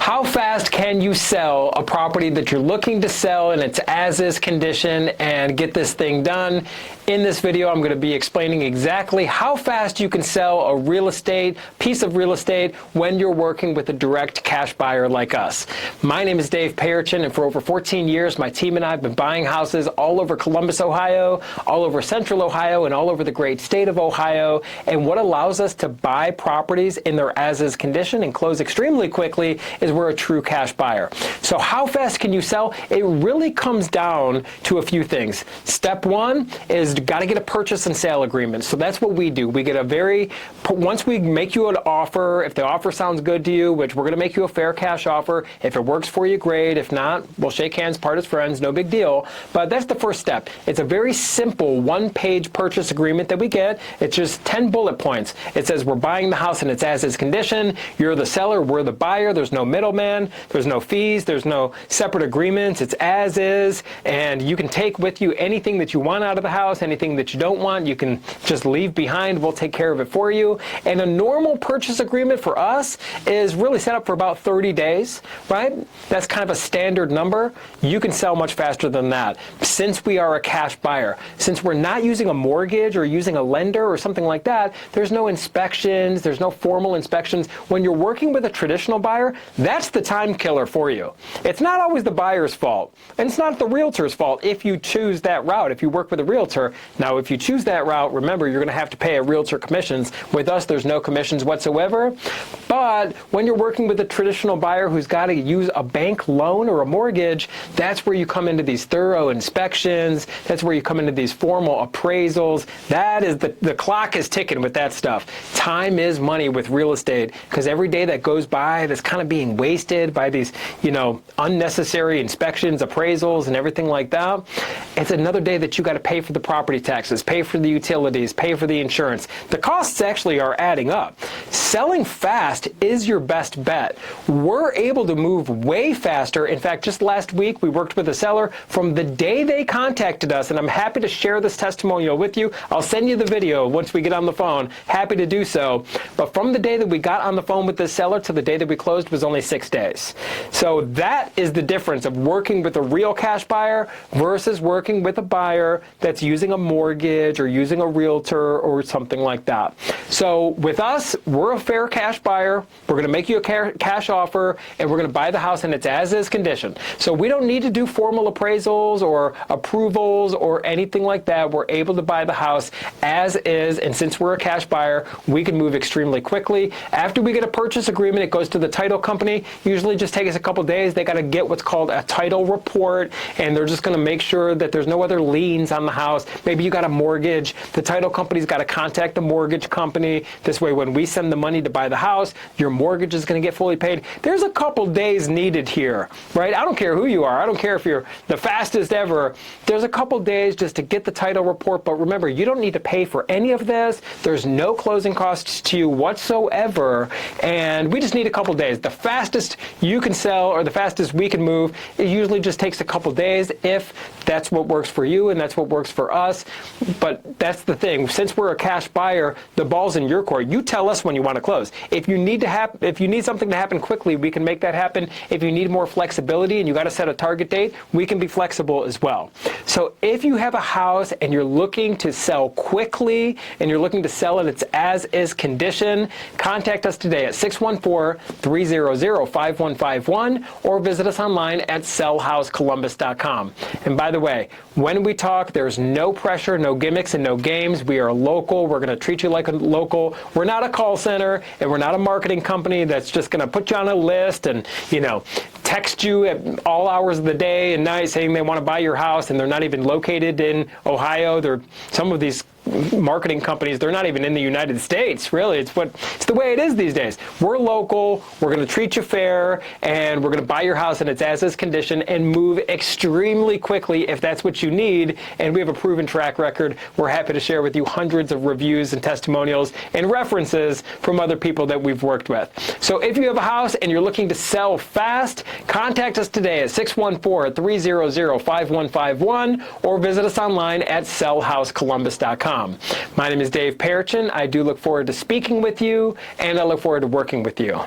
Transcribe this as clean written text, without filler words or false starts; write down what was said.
How fast can you sell a property that you're looking to sell in its as-is condition and get this thing done? In this video, I'm going to be explaining exactly how fast you can sell a piece of real estate when you're working with a direct cash buyer like us. My name is Dave Perichin, and for over 14 years, my team and I have been buying houses all over Columbus, Ohio, all over Central Ohio, and all over the great state of Ohio. And what allows us to buy properties in their as-is condition and close extremely quickly is we're a true cash buyer. So how fast can you sell? It really comes down to a few things. Step one is got to get a purchase and sale agreement. So that's what we do. We get once we make you an offer, if the offer sounds good to you, which we're going to make you a fair cash offer. If it works for you, great. If not, we'll shake hands, part as friends, no big deal. But that's the first step. It's a very simple one-page purchase agreement that we get. It's just 10 bullet points. It says we're buying the house in its as-is condition. You're the seller, we're the buyer. There's no middleman. There's no fees. There's no separate agreements. It's as is, and you can take with you anything that you want out of the house, anything that you don't want, you can just leave behind. We'll take care of it for you. And a normal purchase agreement for us is really set up for about 30 days, right? That's kind of a standard number. You can sell much faster than that. Since we are a cash buyer, since we're not using a mortgage or using a lender or something like that, there's no inspections, there's no formal inspections. When you're working with a traditional buyer, that's the time killer for you. It's not always the buyer's fault, and it's not the realtor's fault if you choose that route, if you work with a realtor. Now, if you choose that route, remember, you're going to have to pay a realtor commissions. With us, there's no commissions whatsoever. But when you're working with a traditional buyer who's got to use a bank loan or a mortgage, that's where you come into these thorough inspections. That's where you come into these formal appraisals. That is the clock is ticking with that stuff. Time is money with real estate, because every day that goes by that's kind of being wasted by these, unnecessary inspections, appraisals, and everything like that, it's another day that you got to pay for the property taxes, pay for the utilities, pay for the insurance. The costs actually are adding up. Selling fast is your best bet. We're able to move way faster. In fact, just last week, we worked with a seller from the day they contacted us, and I'm happy to share this testimonial with you. I'll send you the video once we get on the phone. Happy to do so. But from the day that we got on the phone with this seller to the day that we closed was only 6 days. So that is the difference of working with a real cash buyer versus working with a buyer that's using a mortgage or using a realtor or something like that. So with us, we're a fair cash buyer. We're going to make you a cash offer, and we're going to buy the house in its as-is condition. So we don't need to do formal appraisals or approvals or anything like that. We're able to buy the house as is, and since we're a cash buyer, we can move extremely quickly. After we get a purchase agreement, it goes to the title company. Usually just takes us a couple days. They got to get what's called a title report, and they're just going to make sure that there's no other liens on the house. Maybe you got a mortgage. The title company's got to contact the mortgage company. This way, when we send the money to buy the house, your mortgage is going to get fully paid. There's a couple days needed here, right? I don't care who you are. I don't care if you're the fastest ever. There's a couple days just to get the title report, but remember, you don't need to pay for any of this. There's no closing costs to you whatsoever, and we just need a couple days. The fastest you can sell or the fastest we can move, it usually just takes a couple days if that's what works for you and that's what works for us. But that's the thing. Since we're a cash buyer, the ball's in your court. You tell us when you want to close. If you need something to happen quickly, we can make that happen. If you need more flexibility and you got to set a target date, we can be flexible as well. So if you have a house and you're looking to sell quickly and you're looking to sell in its as-is condition, contact us today at 614-300-5151 or visit us online at sellhousecolumbus.com. And by the way, when we talk, there's no pressure, no gimmicks, and no games. We are local. We're going to treat you like a local. We're not a call center, and we're not a marketing company that's just going to put you on a list and, text you at all hours of the day and night saying they want to buy your house, and they're not even located in Ohio. Some of these marketing companies, they're not even in the United States, really. It's the way it is these days. We're local, we're going to treat you fair, and we're going to buy your house in its as-is condition and move extremely quickly if that's what you need, and we have a proven track record. We're happy to share with you hundreds of reviews and testimonials and references from other people that we've worked with. So if you have a house and you're looking to sell fast, contact us today at 614-300-5151 or visit us online at sellhousecolumbus.com. My name is Dave Perichin. I do look forward to speaking with you, and I look forward to working with you.